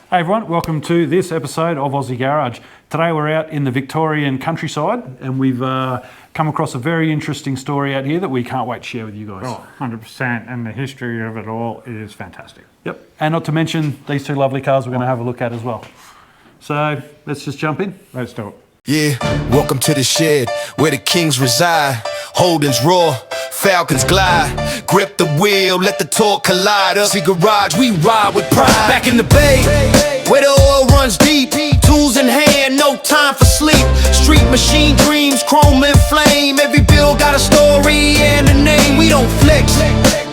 Hey everyone, welcome to this episode of Aussie Garage. Today we're out in the Victorian countryside and we've come across a very interesting story out here that we can't wait to share with you guys. Oh, 100%, and the history of it all is fantastic. Yep, and not to mention these two lovely cars we're going to have a look at as well. So let's just jump in. Let's do it. Yeah, welcome to the shed where the kings reside. Holden's roar, Falcons glide. Grip the wheel, let the torque collide. Aussie Garage, we ride with pride. Back in the bay, where the oil runs deep. Tools in hand, no time for sleep. Street machine dreams, chrome and flame. Every bill got a story and a name. We don't flex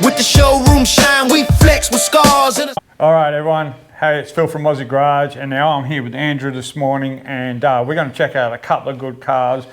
with the showroom shine. We flex with scars and All right, everyone. Hey, it's Phil from Aussie Garage, and now I'm here with Andrew this morning, and we're going to check out a couple of good cars.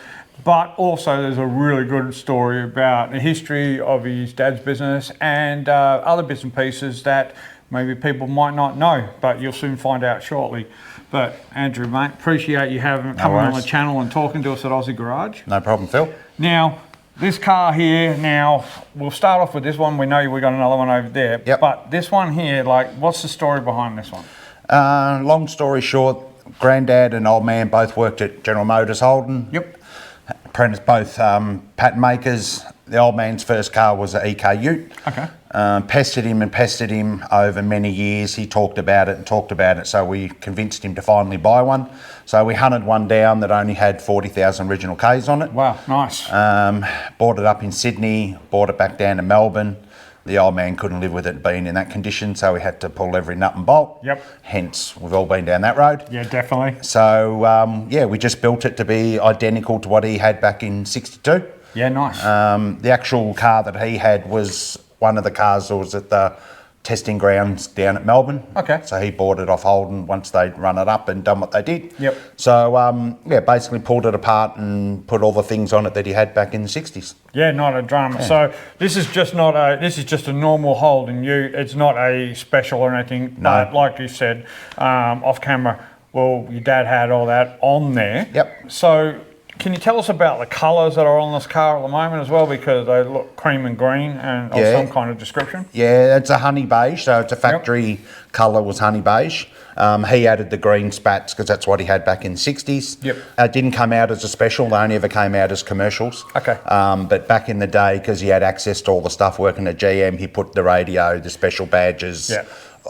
But also there's a really good story about the history of his dad's business and other bits and pieces that maybe people might not know, but you'll soon find out shortly. But Andrew, mate, appreciate you coming on the channel and talking to us at Aussie Garage. No problem, Phil. Now, this car here, now, we'll start off with this one. We know we've got another one over there. Yep. But this one here, like, what's the story behind this one? Long story short, Granddad and old man both worked at General Motors Holden. Yep. Apprentice, both patent makers. The old man's first car was an EK Ute. Okay. Pestered him over many years. He talked about it, so we convinced him to finally buy one. So we hunted one down that only had 40,000 original Ks on it. Wow, nice. Bought it up in Sydney, brought it back down to Melbourne. The old man couldn't live with it being in that condition, so we had to pull every nut and bolt. Yep. Hence, we've all been down that road. Yeah, definitely. So, yeah, we just built it to be identical to what he had back in '62. Yeah, nice. The actual car that he had was one of the cars that was at the testing grounds down at Melbourne. Okay. So he bought it off Holden once they'd run it up and done what they did. Yep. So, yeah, basically pulled it apart and put all the things on it that he had back in the '60s. Yeah, not a drama. Yeah. So this is just a normal Holden Ute. It's not a special or anything. No. But like you said, off camera, well, your dad had all that on there. Yep. So can you tell us about the colours that are on this car at the moment as well, because they look cream and green and of some kind of description? Yeah, it's a honey beige, so it's a factory colour was honey beige. He added the green spats because that's what he had back in the '60s. Yep. It didn't come out as a special, they only ever came out as commercials. Okay. But back in the day, because he had access to all the stuff working at GM, he put the radio, the special badges,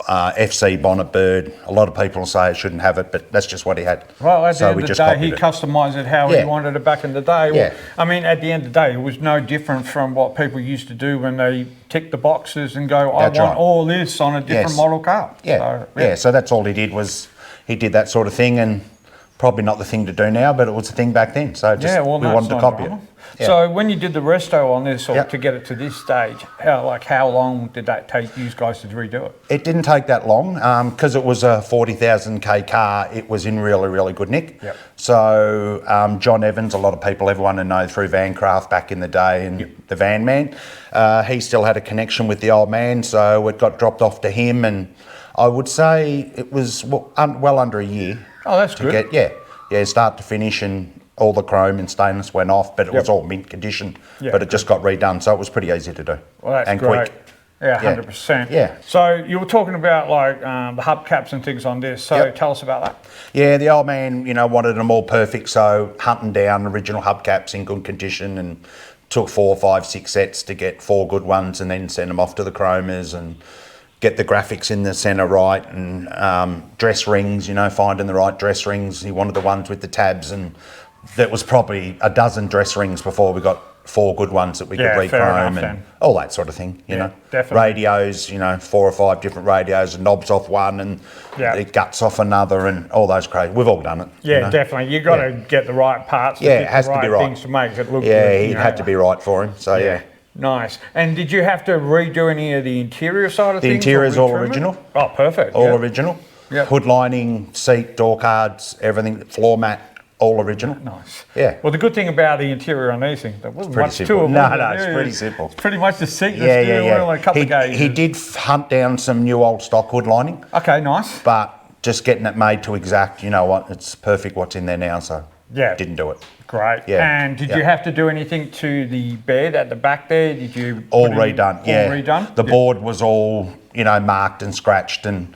FC bonnet bird. A lot of people say I shouldn't have it, but that's just what he had. Well, at the end of the day, he customised it how he wanted it back in the day. Well, Yeah. I mean, at the end of the day, it was no different from what people used to do when they tick the boxes and go, I want all this on a different model car. Yeah. So, So that's all he did was he did that sort of thing, and probably not the thing to do now, but it was the thing back then. So just, we wanted to copy it. Yeah. So when you did the resto on this, or to get it to this stage, how long did that take you guys to redo it? It didn't take that long because it was a 40,000 K car. It was in really, really good nick. Yep. So John Evans, a lot of people, everyone who know through Vancraft back in the day, and the van man, he still had a connection with the old man, so it got dropped off to him, and I would say it was well under a year. Oh, that's good. Start to finish, and all the chrome and stainless went off, but it was all mint condition. But it just got redone, so it was pretty easy to do. Well, that's and great. quick. Yeah, 100%. Yeah. So you were talking about like the hubcaps and things on this. So tell us about that. Yeah, the old man, wanted them all perfect, so hunting down original hubcaps in good condition, and took 4, 5, 6 sets to get 4 good ones, and then send them off to the chromers and get the graphics in the centre right, and dress rings, finding the right dress rings. He wanted the ones with the tabs, and there was probably a dozen dress rings before we got 4 good ones that we could re-chrome and all that sort of thing, you know. Definitely. Radios, 4 or 5 different radios, and knobs off one and the guts off another, and all those crazy. We've all done it. Yeah, definitely. You've got to get the right parts to it has the right to be right things to make it look good. Yeah, it had to be right for him, so yeah. Nice. And did you have to redo any of the interior side of things? The interior is all original. Oh, perfect. All original. Yep. Hood lining, seat, door cards, everything, floor mat, all original. Nice. Yeah. Well, the good thing about the interior on these things, there wasn't much to them. No, it's pretty simple. It's pretty much the seat, the steering wheel, and a couple of gauges. He did hunt down some new old stock hood lining. Okay, nice. But just getting it made to exact, you know what, it's perfect what's in there now, so didn't do it. Great. Yeah. And did you have to do anything to the bed at the back there? Did you all redone? All redone? The board was all, marked and scratched, and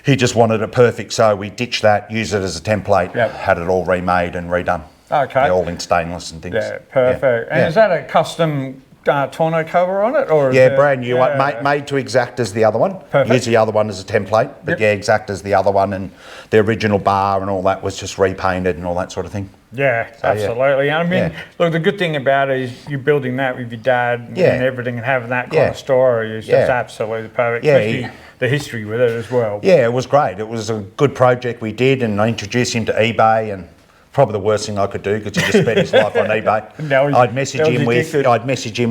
he just wanted it perfect, so we ditched that, used it as a template, Yep. had it all remade and redone. Okay. Yeah, all in stainless and things. Yeah, perfect. And Yeah. is that a custom tonneau cover on it, or is Yeah, it, brand new one, made to exact as the other one. Perfect. Use the other one as a template, but Yep. yeah, exact as the other one, and the original bar and all that was just repainted and all that sort of thing. Yeah, yeah. absolutely. I mean, Yeah. look, the good thing about it is you're building that with your dad Yeah. and everything, and having that kind Yeah. of story is just Yeah. absolutely perfect. Yeah, Especially the history with it as well. Yeah, it was great. It was a good project we did, and I introduced him to eBay, and probably the worst thing I could do because he just spent his life on eBay. Now he's- I'd message now he's him addicted.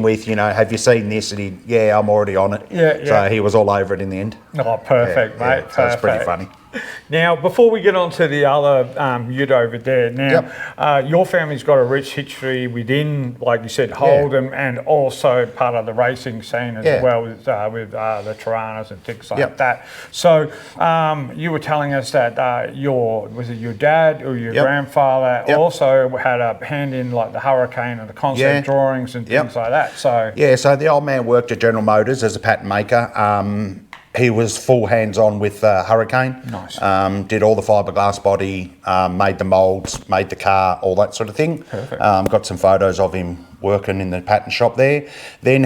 with, you know, have you seen this? And he'd, yeah, I'm already on it. Yeah, yeah. So he was all over it in the end. Oh, perfect, Yeah, mate. yeah. So it's pretty perfect. funny. Now, before we get on to the other Ute over there, now your family's got a rich history within, like you said, Holden, and also part of the racing scene as Yeah. well with the Toranas and things like Yep. that. So you were telling us that was it your dad or your Yep. grandfather Yep. also had a hand in like the Hurricane and the concept Yeah. drawings and Yep. things like that. So Yeah, so the old man worked at General Motors as a patent maker. He was full hands-on with Hurricane. Nice. Did all the fiberglass body, made the moulds, made the car, all that sort of thing. Perfect. Got some photos of him working in the patent shop there. Then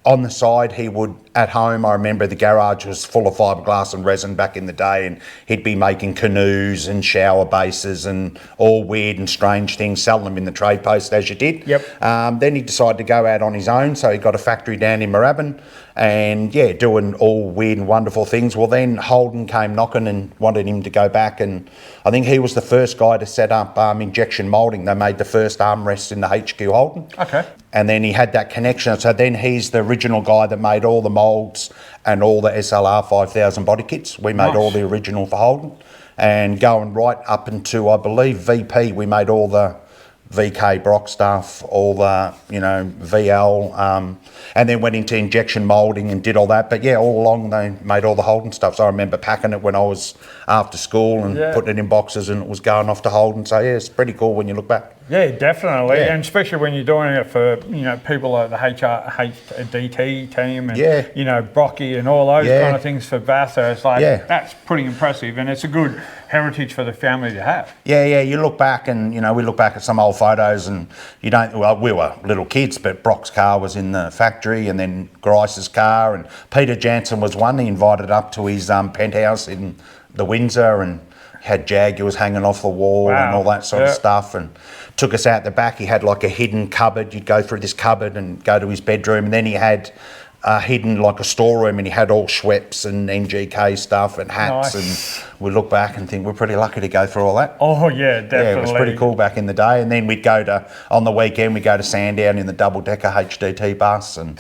on the side, he would, at home, I remember the garage was full of fiberglass and resin back in the day, and he'd be making canoes and shower bases and all weird and strange things, selling them in the trade post as you did. Yep. Then he decided to go out on his own, so he got a factory down in Moorabbin and, yeah, doing all weird and wonderful things. Well, then Holden came knocking and wanted him to go back, and I think he was the first guy to set up injection moulding. They made the first armrests in the HQ Holden. Okay. And then he had that connection. So then he's the original guy that made all the moulds and all the SLR5000 body kits. We made Nice. all the original for Holden. And going right up into, I believe, VP, we made all the VK Brock stuff, all the, you know, VL, and then went into injection moulding and did all that. But yeah, all along they made all the Holden stuff. So I remember packing it when I was after school and Yeah. putting it in boxes, and it was going off to Holden. So yeah, it's pretty cool when you look back. Yeah, definitely, Yeah. and especially when you're doing it for people like the HDT team and Yeah. Brocky and all those Yeah. kind of things for Vassar. It's like Yeah. that's pretty impressive, and it's a good heritage for the family to have. Yeah, you look back and, we look back at some old photos and we were little kids, but Brock's car was in the factory, and then Grice's car, and Peter Jansen was one. He invited up to his penthouse in the Windsor and had Jaguars hanging off the wall and Wow. all that sort of stuff, and took us out the back. He had like a hidden cupboard. You'd go through this cupboard and go to his bedroom, and then he had hidden like a storeroom, and he had all Schweppes and NGK stuff and hats. Nice. And we look back and think we're pretty lucky to go through all that. Oh yeah, definitely. Yeah, it was pretty cool back in the day. And then we'd go on the weekend, we'd go to Sandown in the double-decker HDT bus and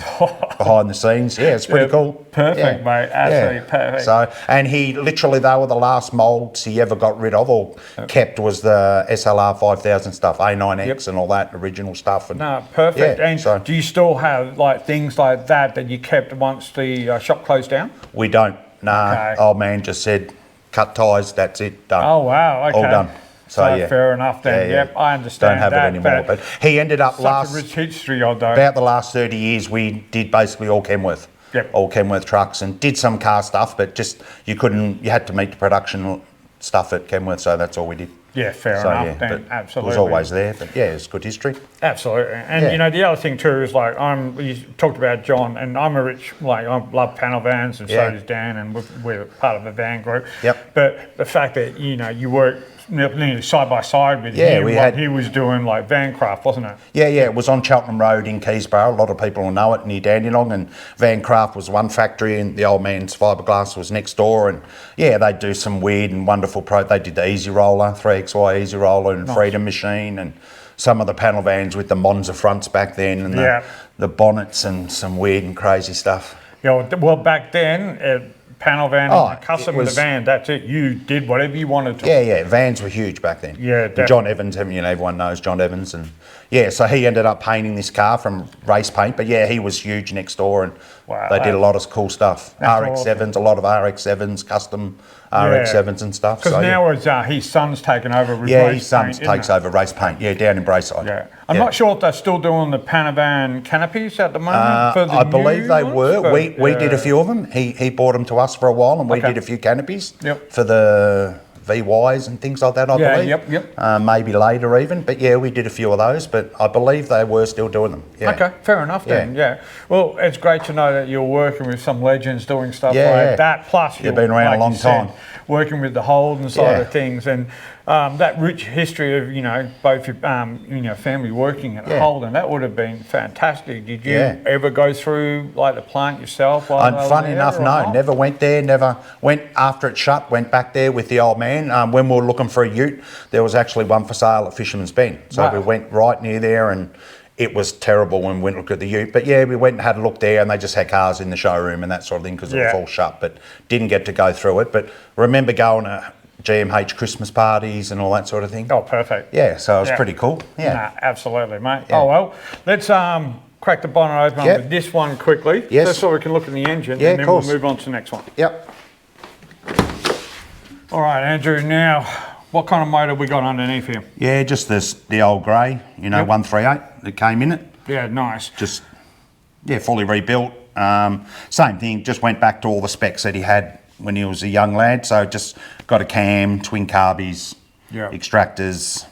behind the scenes. Yeah, it's pretty Yeah, cool. perfect, Yeah. mate. Absolutely perfect. So, and he literally, they were the last moulds he ever got rid of or kept was the SLR5000 stuff, A9X and all that original stuff. And No, perfect. Yeah, And so do you still have like things like that you kept once the shop closed down? we don't. Nah, Okay. old man just said, cut ties, that's it, done. Oh wow, okay. All done. So, yeah. Fair enough then. Yeah, yeah. Yep, I understand. Don't have that, it anymore. But he ended up such a rich history on those. about the last 30 years, we did basically all Kenworth. Yep. All Kenworth trucks, and did some car stuff, but just you had to meet the production stuff at Kenworth, so that's all we did. Yeah, fair So, enough. yeah, Then but absolutely, it was always there. But yeah, it's good history. absolutely. And Yeah. the other thing too is like you talked about John, and I'm a rich I love panel vans, and Yeah. so does Dan, and we're part of a van group. Yep. But the fact that you work nearly side by side with Yeah, him, we like had- he was doing like van craft, wasn't it? Yeah, it was on Cheltenham Road in Keysborough. A lot of people will know it, near Dandenong. And Van Craft was one factory, and the old man's fiberglass was next door. And yeah, they do some weird and wonderful They did the Easy Roller, 3XY Easy Roller, and Freedom Machine, and some of the panel vans with the Monza fronts back then, and Yeah. the bonnets, and some weird and crazy stuff. Well, back then, panel van, Oh, and custom it was- the van. That's it. You did whatever you wanted to. Yeah, vans were huge back then. Yeah, And definitely. John Evans, everyone knows John Evans, and yeah, so he ended up painting this car from race paint. But yeah, he was huge next door, and Wow. they did a lot of cool stuff. That's RX-7s, a lot of RX-7s, custom RX-7s and stuff. Because So, now it's his son's taken over with yeah, race his son paint, isn't takes it? over race paint. Yeah, down in Brayside. Yeah. I'm not sure if they're still doing the Panavan canopies at the moment. For the I believe new they ones, were. but, We did a few of them. He bought them to us for a while, and we Okay. did a few canopies Yep. for the VYs and things like that, I Yeah, believe. yep. Maybe later even, but yeah, we did a few of those, but I believe they were still doing them. Yeah. Okay, fair enough then. Yeah. Well, it's great to know that you're working with some legends doing stuff Yeah, like yeah. that. Plus, You've been around a like long you said, time. working with the Holden side Yeah. of things, and that rich history of both your family working at Yeah. Holden. That would have been fantastic. Did you Yeah. ever go through like the plant yourself? while And they were funny there enough, or no, not? never went there, never went after it shut, went back there with the old man. When we were looking for a ute, there was actually one for sale at Fisherman's Bend. So Wow. we went right near there, and it was terrible when we went to look at the ute. But yeah, we went and had a look there, and they just had cars in the showroom and that sort of thing because it was Yeah. all shut, but didn't get to go through it. But remember going to GMH Christmas parties and all that sort of thing. Oh, perfect. Yeah, so it was Yeah. pretty cool. Yeah. Nah, absolutely, mate. Yeah. Oh well, let's crack the bonnet open Yep. with this one quickly. Yes. Just so we can look at the engine, Yeah, and of then we'll course. move on to the next one. Yep. All right, Andrew. Now, what kind of motor we got underneath here? Yeah, just the old grey, Yep. 138 that came in it. Yeah, nice. Just fully rebuilt. Same thing, just went back to all the specs that he had when he was a young lad. So just got a cam, twin carbies, Yeah. extractors,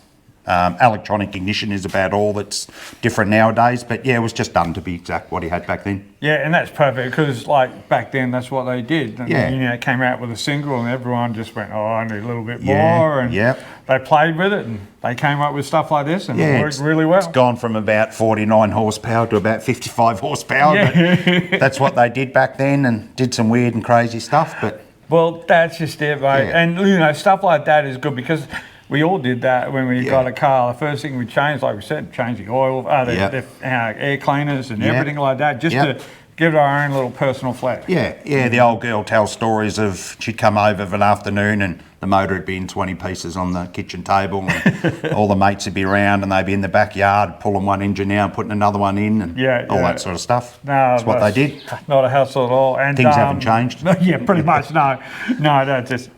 electronic ignition is about all that's different nowadays. But yeah, it was just done to be exact what he had back then. Yeah, and that's perfect because, like, back then that's what they did. And, Yeah. it came out with a single, and everyone just went, "Oh, I need a little bit Yeah, more." And yep. they played with it, and they came up with stuff like this, and Yeah, it worked really well. It's gone from about 49 horsepower to about 55 horsepower. Yeah. But that's what they did back then, and did some weird and crazy stuff. But Well, that's just it, mate. Yeah. And stuff like that is good because we all did that when we Yeah. got a car. The first thing we changed, like we said, change the oil, Yeah. the air cleaners and Yeah. everything like that, just Yeah. to give it our own little personal flair. yeah, the old girl tells stories of she'd come over of an afternoon and the motor would be in 20 pieces on the kitchen table, and all the mates would be around, and they'd be in the backyard pulling one engine out, putting another one in, and all Yeah. that sort of stuff. No, That's what they did. Not a hassle at all. And Things haven't changed. Yeah, pretty much. No, that's just.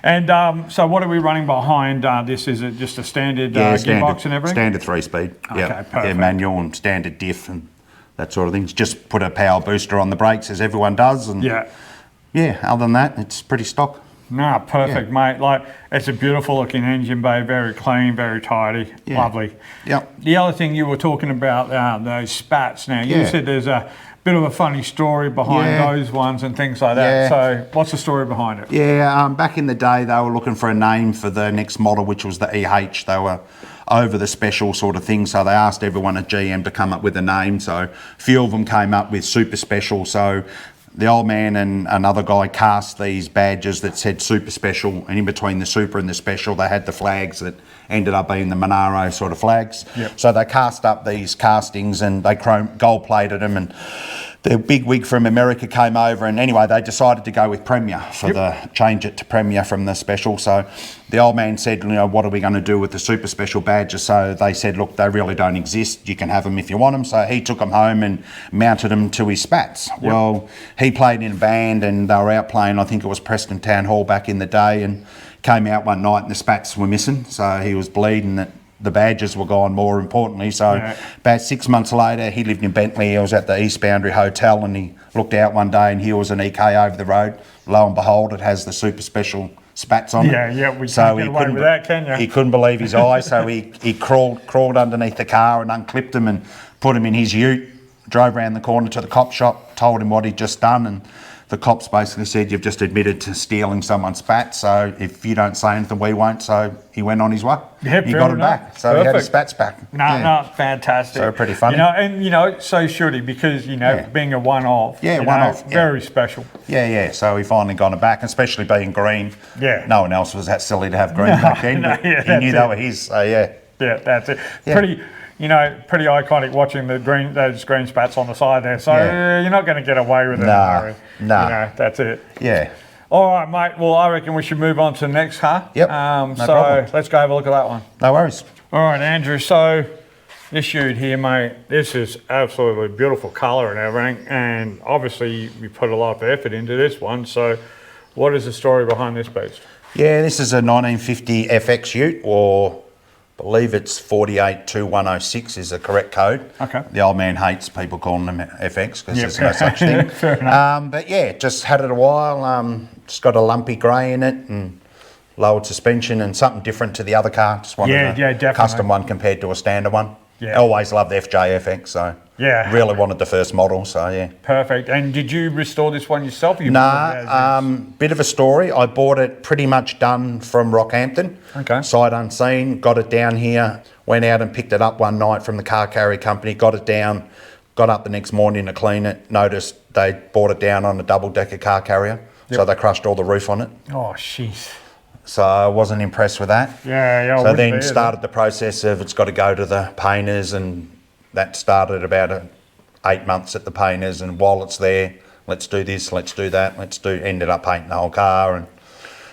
And so, what are we running behind this? Is it just a standard gearbox and everything? Standard 3-speed. Okay, Yeah, perfect. manual and standard diff and that sort of thing. Just put a power booster on the brakes as everyone does, and Yeah. other than that, it's pretty stock. No, perfect, mate. Like, it's a beautiful looking engine bay, very clean, very tidy, Yeah. lovely. Yep. The other thing you were talking about, those spats. Now, you Yeah. said there's a bit of a funny story behind Yeah. those ones and things like that. Yeah. So, what's the story behind it? Yeah, back in the day, they were looking for a name for the next model, which was the EH. They were over the special sort of thing, so they asked everyone at GM to come up with a name. So a few of them came up with super special. So the old man and another guy cast these badges that said super special, and in between the super and the special, they had the flags that ended up being the Monaro sort of flags. Yep. So they cast up these castings and they gold plated them, and the big wig from America came over, and anyway, they decided to go with Premier for change it to Premier from the special. So the old man said, what are we going to do with the super special badges? So they said, look, they really don't exist. You can have them if you want them. So he took them home and mounted them to his spats. Yep. Well, he played in a band and they were out playing, I think it was Preston Town Hall back in the day, and came out one night and the spats were missing. So he was bleeding that the badges were gone, more importantly. So about 6 months later, he lived in Bentley. He was at the East Boundary Hotel, and he looked out one day and here was an EK over the road. Lo and behold, it has the super special spats on it. Yeah, we can't get away with that, can you? He couldn't believe his eyes, so he crawled underneath the car and unclipped them and put them in his ute, drove around the corner to the cop shop, told him what he'd just done, and the cops basically said, you've just admitted to stealing someone's spats, so if you don't say anything, we won't. So he went on his way. Yeah, he got him back. So he had his spats back. No, fantastic. So pretty funny. So should he, because, being a one-off. Yeah, one-off. Yeah. Very special. Yeah. So he finally got it back, especially being green. Yeah. No one else was that silly to have green back then, but he knew they were his, so yeah. Yeah, that's it. Yeah. Pretty iconic watching those green spats on the side there. So you're not going to get away with it. Nah. That's it. Yeah. All right, mate. Well, I reckon we should move on to the next car. Yep, So problem. let's go have a look at that one. No worries. All right, Andrew. So this ute here, mate, this is absolutely beautiful colour and everything. And obviously you put a lot of effort into this one. So what is the story behind this beast? Yeah, this is a 1950 FX Ute, or believe it's 482106 is the correct code. Okay. The old man hates people calling them FX because Yep. there's no such thing. Fair enough. But yeah, just had it a while. Just got a lumpy grey in it and lowered suspension and something different to the other car. Just wanted a definitely. custom one compared to a standard one. Yeah. Always loved FJFX, so Yeah. really wanted the first model, so yeah. Perfect. And did you restore this one yourself? Or you bought it as is? Bit of a story. I bought it pretty much done from Rockhampton. Okay. Sight unseen, got it down here, went out and picked it up one night from the car carrier company, got it down, got up the next morning to clean it, noticed they brought it down on a double-decker car carrier, so they crushed all the roof on it. Oh, jeez. So I wasn't impressed with that. Yeah. I So wouldn't then be started the process of it's got to go to the painters, and that started about 8 months at the painters, and while it's there, let's do this, let's do that, ended up painting the whole car, and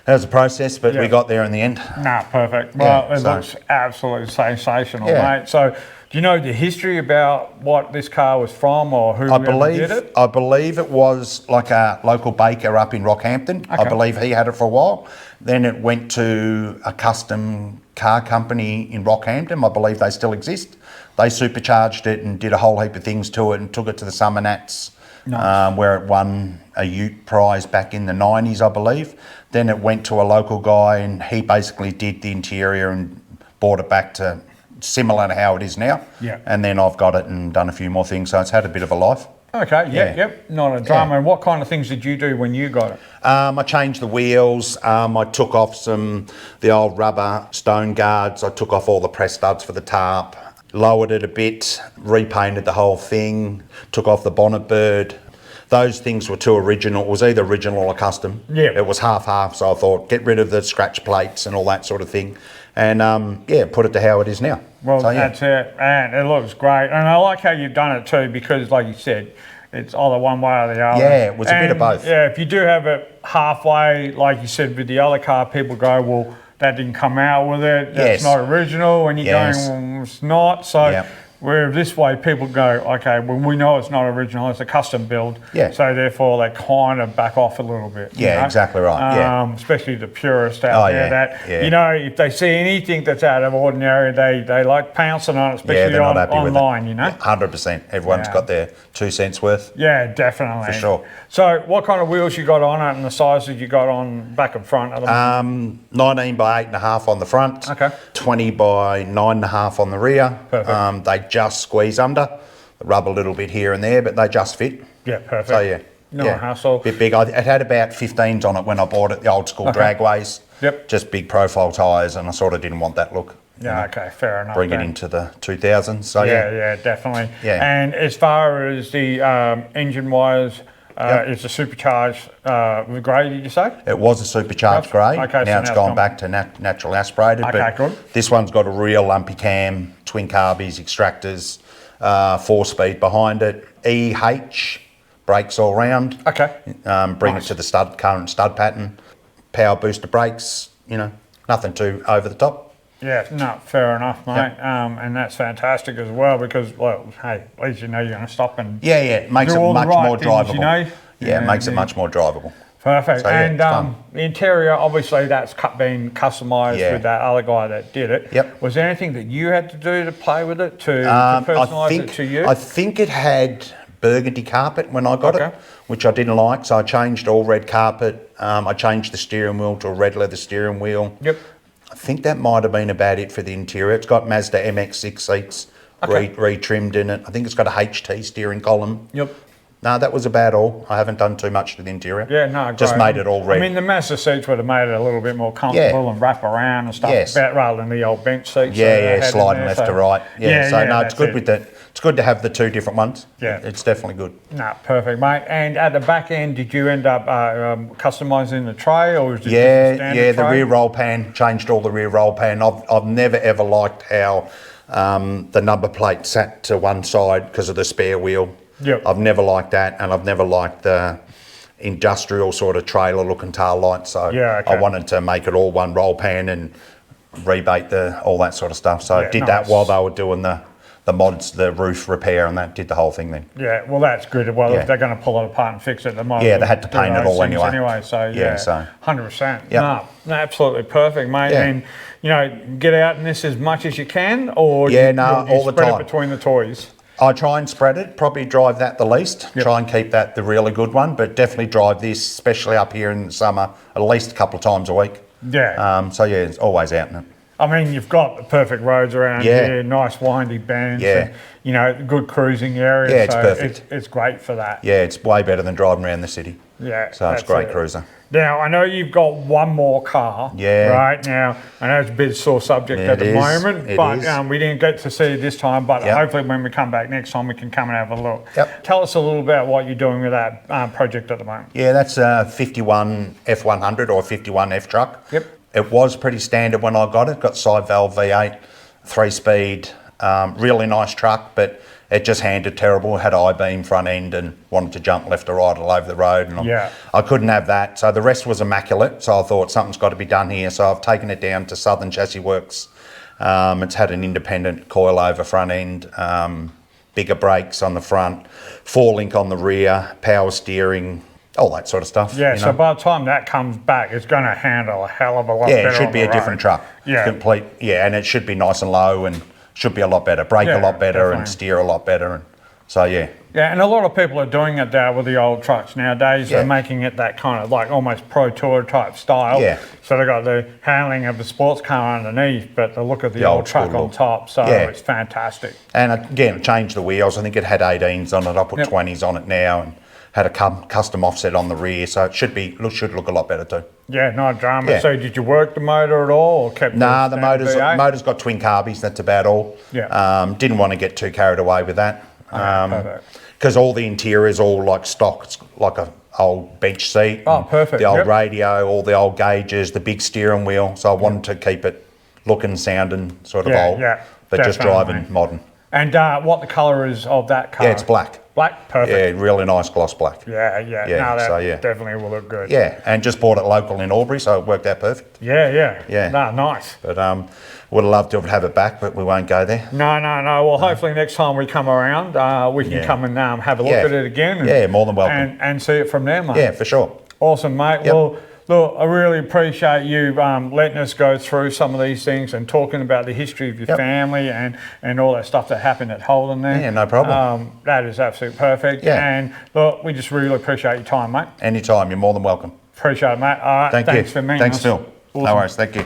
that was the process, but we got there in the end. Nah, perfect. Well, Yeah, it so- looks absolutely sensational, Yeah. mate. So, do you know the history about what this car was from or who I did it? believe it was like a local baker up in Rockhampton. I Okay. believe he had it for a while. Then it went to a custom car company in Rockhampton. I believe they still exist. They supercharged it and did a whole heap of things to it and took it to the Summer Nats, where it won a Ute prize back in the 90s, I believe. Then it went to a local guy and he basically did the interior and brought it back to similar to how it is now. Yeah. And then I've got it and done a few more things, so it's had a bit of a life. Okay, Yeah. yep, not a drama. Yeah. And what kind of things did you do when you got it? I changed the wheels. I took off the old rubber stone guards. I took off all the press studs for the tarp, lowered it a bit, repainted the whole thing, took off the bonnet bird. Those things were too original. It was either original or custom. Yeah. It was half-half, so I thought, get rid of the scratch plates and all that sort of thing. And put it to how it is now. Well, So, yeah. that's it, and it looks great. And I like how you've done it too, because, like you said, it's either one way or the other. Yeah, it was a bit of both. Yeah, if you do have it halfway, like you said with the other car, people go, well, that didn't come out with it. That's Yes. not original, and you're Yes. going, well, it's not. So. Yep. Where this way people go, okay, well, we know it's not original, it's a custom build. Yeah. So therefore they kind of back off a little bit. you Yeah, know? exactly right, yeah. Especially the purists out Oh, there yeah, that, yeah. you know, if they see anything that's out of ordinary, they like pouncing on it, Yeah, especially they're not happy online, with it. you know? 100%. Everyone's Yeah. got their 2 cents worth. Yeah, definitely. For sure. So what kind of wheels you got on it and the sizes you got on back and front? Of them? 19 by 8.5 on the front. Okay. 20 by 9.5 on the rear. Perfect. They just squeeze under. Rub a little bit here and there, but they just fit. Yeah, perfect. So yeah. No yeah. hassle. Bit big. It had about 15s on it when I bought it, the old school Okay. dragways. Yep. Just big profile tyres, and I sort of didn't want that look. Yeah, okay, fair enough. Bring it then. into the 2000s. So Yeah, definitely. Yeah. And as far as the engine wires, it's a supercharged grey, did you say? It was a supercharged grey. Okay, so now it's now gone it's back to natural aspirated. Okay, but good. This one's got a real lumpy cam, twin carbies, extractors, 4-speed behind it. EH brakes all round. Okay. Bring Nice. it to the current stud pattern. Power booster brakes. Nothing too over the top. Yeah, no, fair enough, mate. And that's fantastic as well because, well, hey, at least you know you're going to stop and Yeah, it makes do it all the much right more things, drivable. you know? Yeah, it makes it much more drivable. Perfect. So, yeah, and it's fun. the interior, obviously, that's been customised Yeah. with that other guy that did it. Yep. Was there anything that you had to do to play with it to I personalise it to you? think it had burgundy carpet when I got Okay. it, which I didn't like. So I changed all red carpet. I changed the steering wheel to a red leather steering wheel. Yep. I think that might have been about it for the interior. It's got Mazda MX-6 seats re-trimmed in it. I think it's got a HT steering column. Yep. No, that was about all. I haven't done too much to the interior. Yeah, no, great. Just made it all red. I mean, the Mazda seats would have made it a little bit more comfortable and wrap around and stuff, Yes. rather than the old bench seats. that they yeah, had in sliding there, left so- to right. Yeah, so no, it's that's good it. with that. It's good to have the two different ones. Yeah. It's definitely good. No, perfect, mate. And at the back end, did you end up customising the tray, or was it just a Yeah, standard the tray? rear roll pan, changed all the rear roll pan. I've never ever liked how the number plate sat to one side because of the spare wheel. Yep. I've never liked that, and I've never liked the industrial sort of trailer looking tail light. So Yeah, okay. I wanted to make it all one roll pan and rebate all that sort of stuff. So Yeah, I did nice. that while they were doing the the mods, the roof repair, and that did the whole thing then. Yeah, well, that's good. Well, Yeah. if they're going to pull it apart and fix it, they might. Yeah, they had to paint it all anyway. So Yeah, so. 100%. Yep. No, absolutely perfect, mate. Yeah. And you know, get out in this as much as you can, or Yeah, you all the spread time. it between the toys. I try and spread it, probably drive that the least, try and keep that the really good one, but definitely drive this, especially up here in the summer, at least a couple of times a week. Yeah. So yeah, it's always out in it. I mean, you've got the perfect roads around Yeah. here, nice windy bends, Yeah. and, you know, good cruising area. Yeah, it's so perfect. It's great for that. Yeah, it's way better than driving around the city. Yeah, So it's that's a great it. cruiser. Now, I know you've got one more car. Yeah. Right now, I know it's a bit of sore subject Yeah, at the it is. moment, It but is. we didn't get to see it this time. But Yep. hopefully, when we come back next time, we can come and have a look. Yep. Tell us a little about what you're doing with that project at the moment. Yeah, that's a 51 F100 or 51 F truck. Yep. It was pretty standard when I got it. Got side valve V8, 3-speed, really nice truck, but it just handed terrible. It had I-beam front end and wanted to jump left or right all over the road. And Yeah. I couldn't have that. So the rest was immaculate. So I thought something's got to be done here. So I've taken it down to Southern Chassis Works. It's had an independent coilover front end, bigger brakes on the front, 4-link on the rear, power steering, all that sort of stuff. Yeah, you so know. by the time that comes back, it's going to handle a hell of a lot better. Yeah, it should on be the a different road. truck. Yeah. Complete. Yeah, and it should be nice and low and should be a lot better. Brake Yeah, a lot better definitely. and steer a lot better. And so yeah. Yeah, and a lot of people are doing it now with the old trucks nowadays. Yeah. They're making it that kind of like almost Pro Tour type style. Yeah. So they've got the handling of the sports car underneath, but the look of the The old old truck school on look. top. So Yeah. it's fantastic. And again, changed the wheels. I think it had 18s on it. I put Yep. 20s on it now and had a custom offset on the rear. So it should look a lot better too. Yeah, no drama. Yeah. So did you work the motor at all or kept Nah, it the standard V8? motor's got twin carbies. That's about all. Yeah. Didn't want to get too carried away with that. perfect. Because all the interior is all like stock. It's like a old bench seat. Oh, and perfect, The old yep. radio, all the old gauges, the big steering wheel. So I wanted to keep it looking, sounding sort of Yeah, old, yeah, but just definitely. driving modern. And what the colour is of that car? Yeah, it's black. Black? Perfect. Yeah, really nice gloss black. Yeah. Yeah, No, that so, yeah. definitely will look good. Yeah, and just bought it local in Albury, so it worked out perfect. Yeah. Yeah. No, nice. But would have loved to have it back, but we won't go there. No. Well, hopefully next time we come around, we can Yeah. come and have a look Yeah. at it again. And, Yeah, more than welcome. And see it from there, mate. Yeah, for sure. Awesome, mate. Yep. Well, look, I really appreciate you letting us go through some of these things and talking about the history of your Yep. family and all that stuff that happened at Holden there. Yeah, no problem. That is absolutely perfect. Yeah. And look, we just really appreciate your time, mate. Anytime, you're more than welcome. Appreciate it, mate. All right, Thank thanks you. for meeting Thanks, us. Phil. Awesome. No worries. Thank you.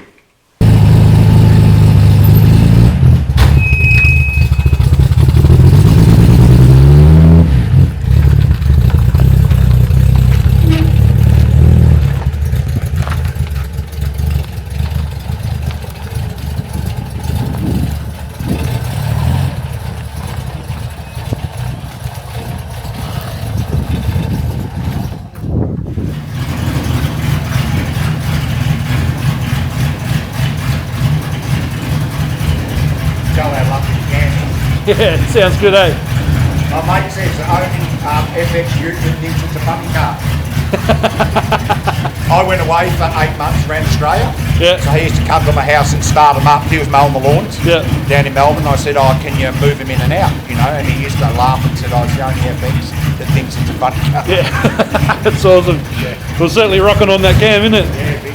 Go have luck if you can. Yeah, sounds good, eh? My mate says owning FX Ute thinks it's a funny car. I went away for 8 months around Australia. Yeah. So he used to come to my house and start them up. He was mowing the lawns Yeah. down in Melbourne. I said, oh, can you move him in and out? You know, and he used to laugh and said, oh, it's the only FX that thinks it's a funny car. Yeah, that's awesome. We're certainly rocking on that cam, isn't it? Yeah,